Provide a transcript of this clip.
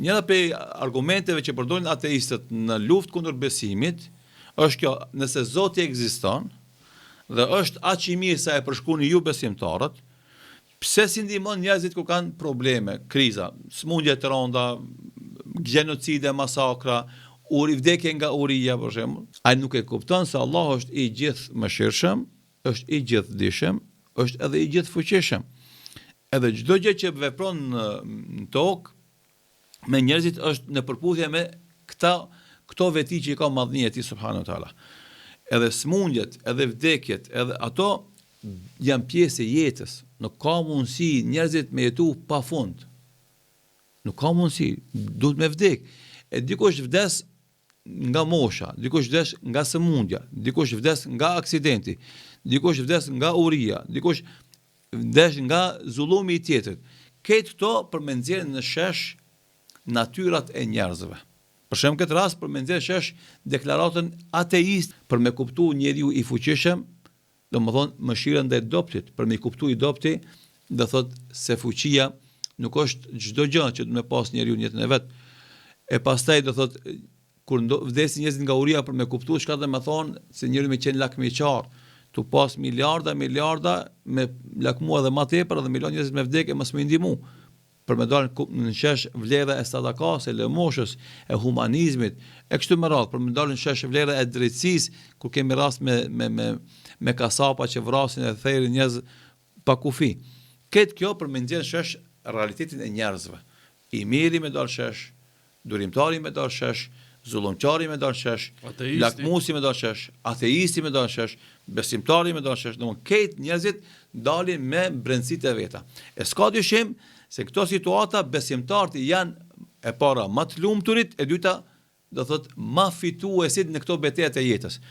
njëra prej argumenteve që përdorin ateistët në luftë kundër besimit është kjo, nëse Zoti ekziston dhe është aq i mirë sa e përshkruani ju besimtarët, pse si ndihmon njerëzit kur kanë probleme, kriza, smundje të rënda, gjenocide, masakra, vdekje nga uria për shembull? Ai nuk e kupton se Allah është i gjithë mëshirshëm, është i gjithdijshëm, është edhe i gjithfuqishëm. Edhe çdo gjë që vepron në tokë me njerëzit është në përputhje me këto veti që i ka madhënia e tij subhanahu wa taala. Edhe smundjet, edhe vdekjet, edhe ato janë pjesë e jetës. Nuk ka mundësi njerëzit me jetu pafund. Nuk ka mundësi, duhet me vdek. E dikush vdes nga mosha, dikush vdes nga sëmundja, dikush vdes nga aksidenti, dikush vdes nga uria, dikush vdes nga zullumi i tjetrit. Këtë këto për me nxjerrë në shesh natyrat e njerëzve. Për shembull këtë rast për me nxjerrë shesh deklaratën ateist për me kuptu njeriu i fuqishëm, domethënë mëshirën ndaj doptit, për me kuptu i dopti, do thotë se fuqia nuk është çdo gjë që do me pas njeriu në jetën e vet. E pastaj do thotë kur vdesin njerëzit nga uria për me kuptu çka do të thonë se njeriu me qenë lakmiqar, tu pas miliarda me lakmu edhe më tepër edhe milion njerëz me vdekje mos më ndihmu. Për me dalë në shesh vlera e sadakas, e lëmoshës, e humanizmit, e kështu me radhë, për me dalë në shesh vlera e drejtësisë, kur kemi rast me kasapa që vrasin e thejrin njerëz pa kufi. Këtë kjo për me nxjerrë shesh realitetin e njerëzve. I miri me dalë shesh, durimtari me dalë shesh, zullumqari me dalë shesh, lakmusi me dalë shesh, ateisti me dalë shesh, besimtari me dalë shesh, domethënë këtë njerëzit dalin me brendësitë e veta. E s'ka dyshim se këto situata besimtarët janë e para më të lumturit, e dyta do thotë më fituesit në këto betejat e jetës.